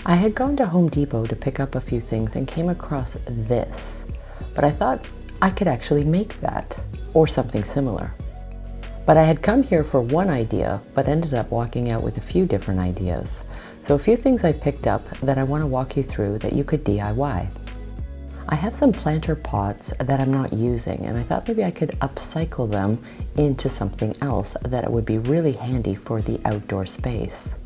I had gone to Home Depot to pick up a few things and came across this, but I thought I could actually make that or something similar. But I had come here for one idea, but ended up walking out with a few different ideas. So a few things I picked up that I want to walk you through that you could DIY. I have some planter pots that I'm not using, and I thought maybe I could upcycle them into something else that would be really handy for the outdoor space.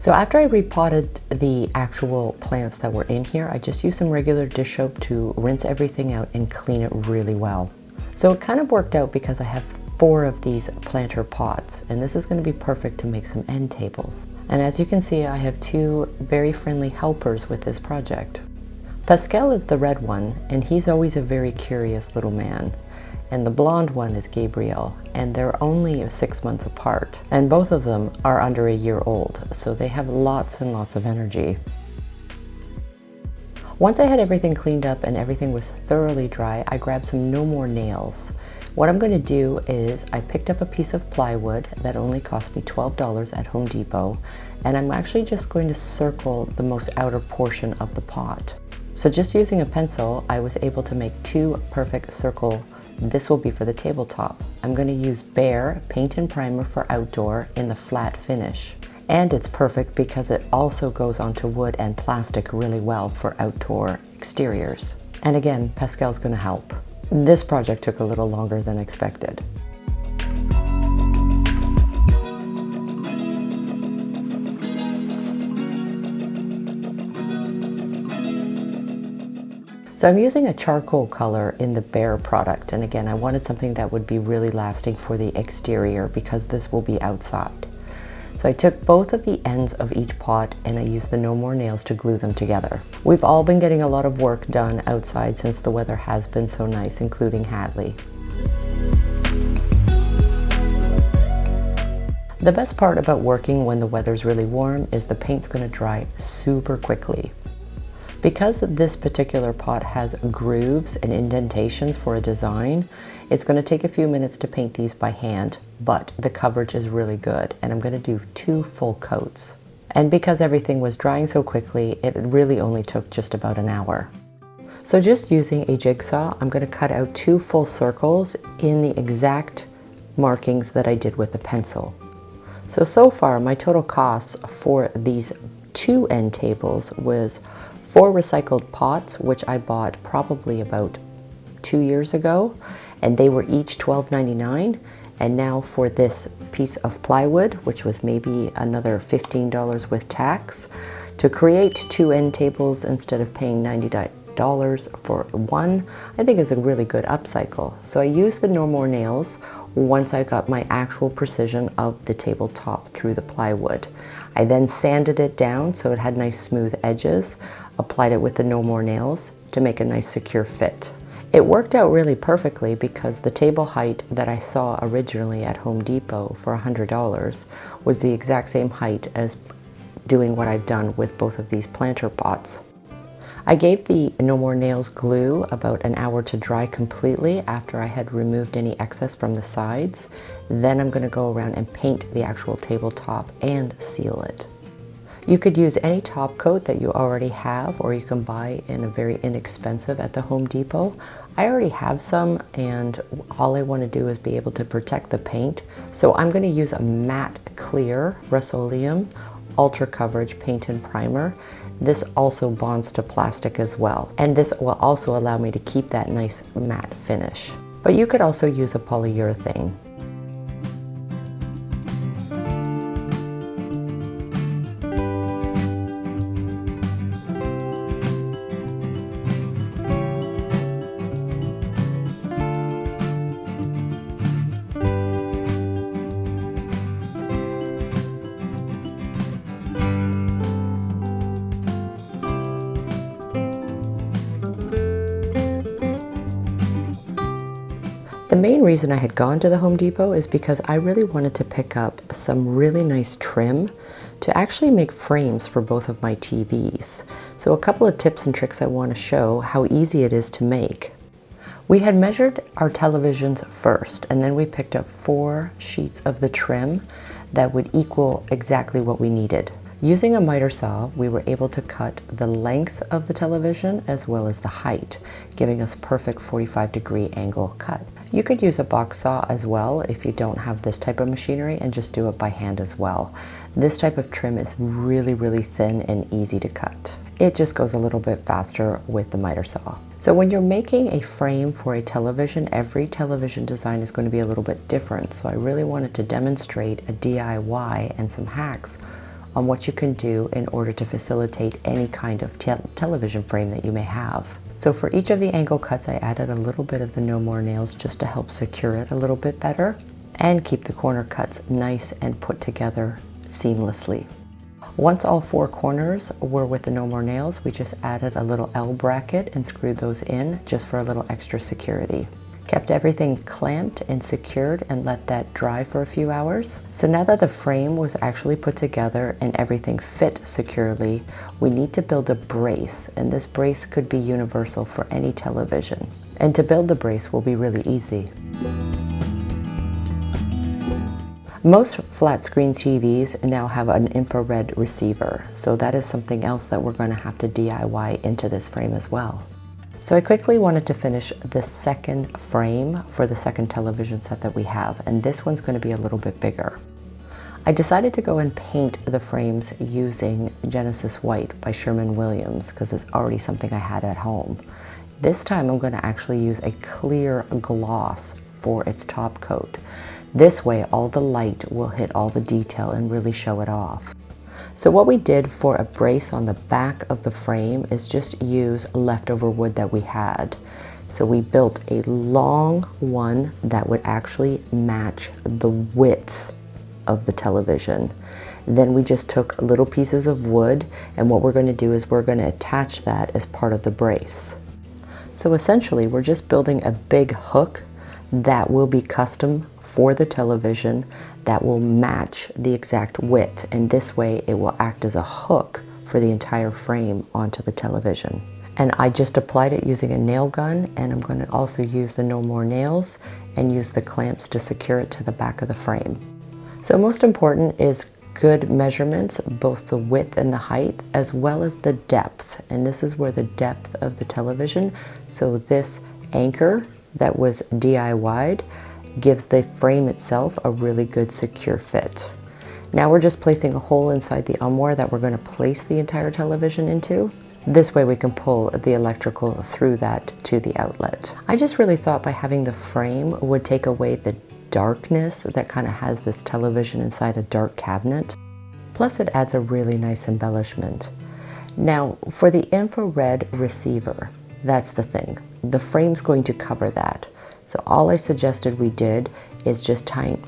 So after I repotted the actual plants that were in here, I just used some regular dish soap to rinse everything out and clean it really well. So it kind of worked out because I have 4 of these planter pots, and this is going to be perfect to make some end tables. And as you can see, I have 2 very friendly helpers with this project. Pascal is the red one, and he's always a very curious little man. And the blonde one is Gabriel, and they're only 6 months apart. And both of them are under a year old, so they have lots and lots of energy. Once I had everything cleaned up and everything was thoroughly dry, I grabbed some No More Nails. What I'm going to do is I picked up a piece of plywood that only cost me $12 at Home Depot, and I'm actually just going to circle the most outer portion of the pot. So just using a pencil, I was able to make 2 perfect circles. This will be for the tabletop. I'm going to use Behr paint and primer for outdoor in the flat finish. And it's perfect because it also goes onto wood and plastic really well for outdoor exteriors. And again, Pascal's going to help. This project took a little longer than expected. So I'm using a charcoal color in the Behr product, and again I wanted something that would be really lasting for the exterior because this will be outside. So I took both of the ends of each pot and I used the No More Nails to glue them together. We've all been getting a lot of work done outside since the weather has been so nice, including Hadley. The best part about working when the weather's really warm is the paint's going to dry super quickly. Because this particular pot has grooves and indentations for a design, it's going to take a few minutes to paint these by hand, but the coverage is really good, and I'm going to do 2 full coats. And because everything was drying so quickly, it really only took just about an hour. So just using a jigsaw, I'm going to cut out 2 full circles in the exact markings that I did with the pencil. So far my total costs for these 2 end tables was 4 recycled pots, which I bought probably about 2 years ago, and they were each $12.99. And now for this piece of plywood, which was maybe another $15 with tax, to create 2 end tables instead of paying $90 for one, I think is a really good upcycle. So I used the No More Nails once I got my actual precision of the tabletop through the plywood. I then sanded it down so it had nice smooth edges, applied it with the No More Nails to make a nice secure fit. It worked out really perfectly because the table height that I saw originally at Home Depot for $100 was the exact same height as doing what I've done with both of these planter pots. I gave the No More Nails glue about an hour to dry completely after I had removed any excess from the sides. Then I'm going to go around and paint the actual tabletop and seal it. You could use any top coat that you already have, or you can buy in a very inexpensive at the Home Depot. I already have some, and all I want to do is be able to protect the paint. So I'm going to use a matte clear Rustoleum Ultra Coverage Paint and Primer. This also bonds to plastic as well, and this will also allow me to keep that nice matte finish. But you could also use a polyurethane. The main reason I had gone to the Home Depot is because I really wanted to pick up some really nice trim to actually make frames for both of my TVs. So a couple of tips and tricks I want to show how easy it is to make. We had measured our televisions first, and then we picked up 4 sheets of the trim that would equal exactly what we needed. Using a miter saw, we were able to cut the length of the television as well as the height, giving us perfect 45-degree angle cut. You could use a box saw as well if you don't have this type of machinery, and just do it by hand as well. This type of trim is really thin and easy to cut. It just goes a little bit faster with the miter saw. So when you're making a frame for a television, every television design is going to be a little bit different. So I really wanted to demonstrate a DIY and some hacks on what you can do in order to facilitate any kind of television frame that you may have. So for each of the angle cuts, I added a little bit of the No More Nails just to help secure it a little bit better and keep the corner cuts nice and put together seamlessly. Once all four corners were with the No More Nails, we just added a little L bracket and screwed those in just for a little extra security. Kept everything clamped and secured and let that dry for a few hours. So now that the frame was actually put together and everything fit securely, we need to build a brace, and this brace could be universal for any television. And to build the brace will be really easy. Most flat screen TVs now have an infrared receiver, so that is something else that we're going to have to DIY into this frame as well. So I quickly wanted to finish the second frame for the second television set that we have, and this one's going to be a little bit bigger. I decided to go and paint the frames using Genesis White by Sherman because it's already something I had at home. This time I'm going to actually use a clear gloss for its top coat. This way all the light will hit all the detail and really show it off. So what we did for a brace on the back of the frame is just use leftover wood that we had. So we built a long one that would actually match the width of the television. Then we just took little pieces of wood, and what we're going to do is we're going to attach that as part of the brace. So essentially we're just building a big hook that will be custom for the television that will match the exact width, and this way it will act as a hook for the entire frame onto the television. And I just applied it using a nail gun, and I'm going to also use the No More Nails and use the clamps to secure it to the back of the frame. So most important is good measurements, both the width and the height, as well as the depth. And this is where the depth of the television, so this anchor that was DIY'd, gives the frame itself a really good secure fit. Now we're just placing a hole inside the armoire that we're going to place the entire television into. This way we can pull the electrical through that to the outlet. I just really thought by having the frame would take away the darkness that kind of has this television inside a dark cabinet. Plus it adds a really nice embellishment. Now for the infrared receiver, that's the thing. The frame's going to cover that. So all I suggested we did is just try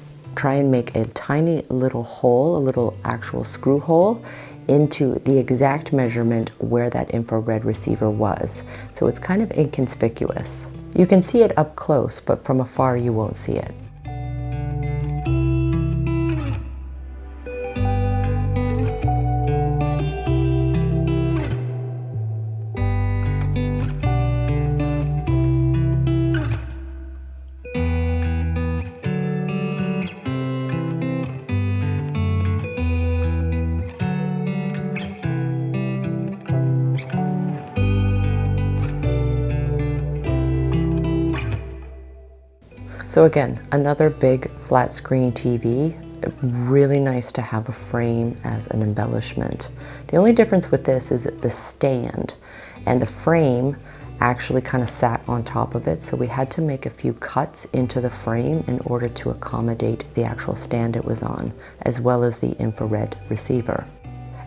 and make a tiny little hole, a little actual screw hole, into the exact measurement where that infrared receiver was. So it's kind of inconspicuous. You can see it up close, but from afar you won't see it. So again, another big flat screen TV, really nice to have a frame as an embellishment. The only difference with this is the stand, and the frame actually kind of sat on top of it, so we had to make a few cuts into the frame in order to accommodate the actual stand it was on, as well as the infrared receiver.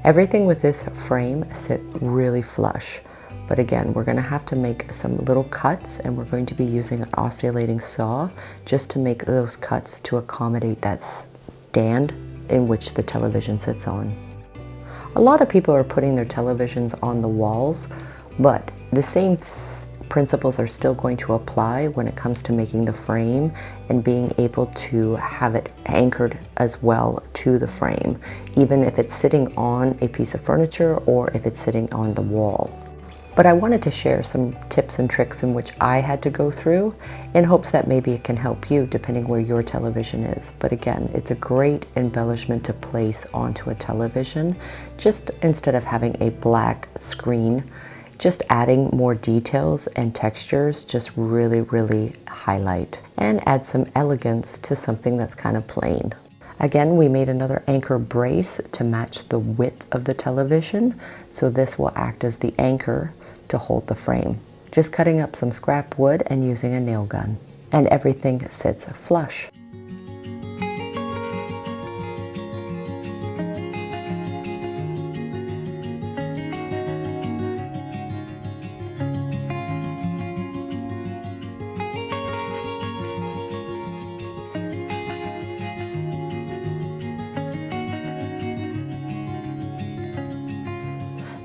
Everything with this frame sit really flush. But again, we're going to have to make some little cuts, and we're going to be using an oscillating saw just to make those cuts to accommodate that stand in which the television sits on. A lot of people are putting their televisions on the walls, but the same principles are still going to apply when it comes to making the frame and being able to have it anchored as well to the frame, even if it's sitting on a piece of furniture or if it's sitting on the wall. But I wanted to share some tips and tricks in which I had to go through in hopes that maybe it can help you depending where your television is. But again, it's a great embellishment to place onto a television, just instead of having a black screen, just adding more details and textures just really highlight and add some elegance to something that's kind of plain. Again, we made another anchor brace to match the width of the television, so this will act as the anchor to hold the frame. Just cutting up some scrap wood and using a nail gun. And everything sits flush.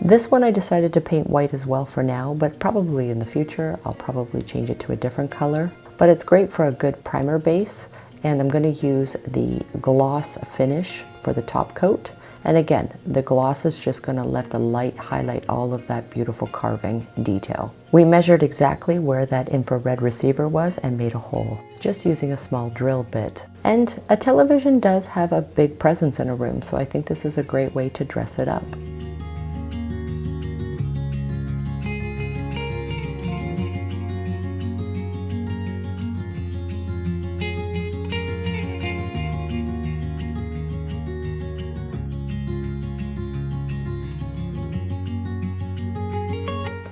This one I decided to paint white as well for now, but probably in the future I'll probably change it to a different color. But it's great for a good primer base, and I'm going to use the gloss finish for the top coat. And again, the gloss is just going to let the light highlight all of that beautiful carving detail. We measured exactly where that infrared receiver was and made a hole, just using a small drill bit. And a television does have a big presence in a room, so I think this is a great way to dress it up.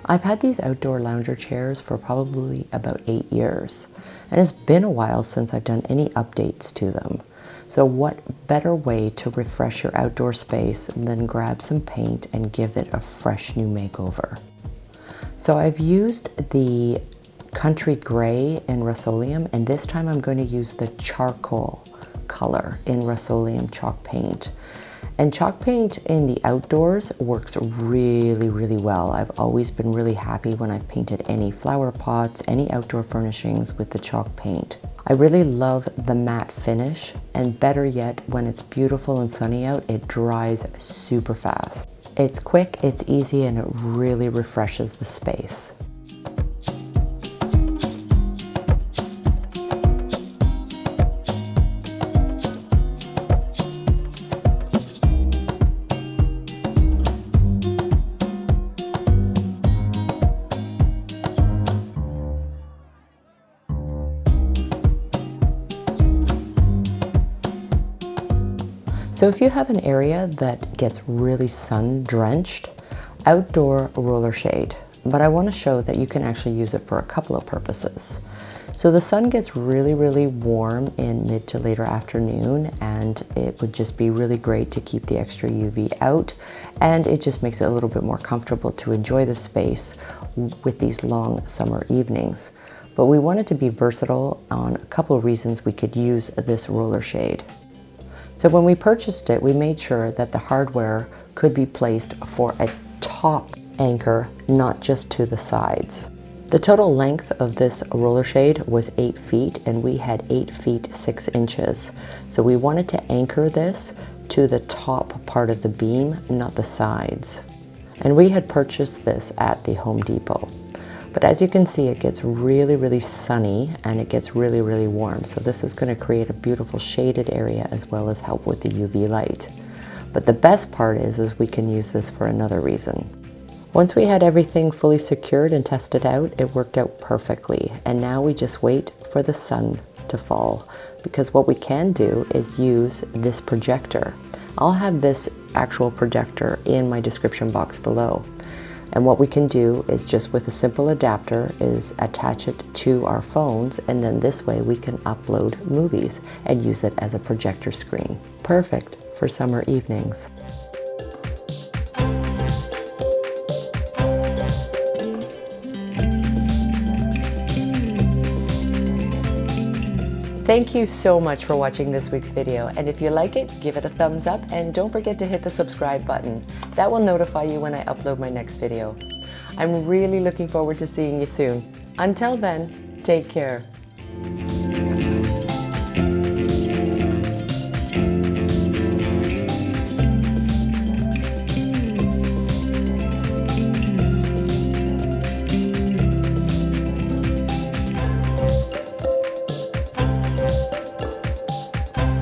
I've had these outdoor lounger chairs for probably about 8 years, and it's been a while since I've done any updates to them. So what better way to refresh your outdoor space than grab some paint and give it a fresh new makeover? So I've used the Country Gray in Rustoleum, and this time I'm going to use the charcoal color in Rustoleum chalk paint. And chalk paint in the outdoors works really well. I've always been really happy when I've painted any flower pots, any outdoor furnishings with the chalk paint. I really love the matte finish, and better yet, when it's beautiful and sunny out, it dries super fast. It's quick, it's easy, and it really refreshes the space. So if you have an area that gets really sun drenched, outdoor roller shade, but I want to show that you can actually use it for a couple of purposes. So the sun gets really warm in mid to later afternoon, and it would just be really great to keep the extra UV out, and it just makes it a little bit more comfortable to enjoy the space with these long summer evenings. But we wanted to be versatile on a couple of reasons we could use this roller shade. So when we purchased it, we made sure that the hardware could be placed for a top anchor, not just to the sides. The total length of this roller shade was 8 feet, and we had 8 feet 6 inches. So we wanted to anchor this to the top part of the beam, not the sides. And we had purchased this at the Home Depot. But as you can see, it gets really sunny, and it gets really warm. So this is going to create a beautiful shaded area as well as help with the UV light. But the best part is we can use this for another reason. Once we had everything fully secured and tested out, it worked out perfectly. And now we just wait for the sun to fall, because what we can do is use this projector. I'll have this actual projector in my description box below. And what we can do is just with a simple adapter is attach it to our phones, and then this way we can upload movies and use it as a projector screen. Perfect for summer evenings. Thank you so much for watching this week's video, and if you like it, give it a thumbs up, and don't forget to hit the subscribe button. That will notify you when I upload my next video. I'm really looking forward to seeing you soon. Until then, take care.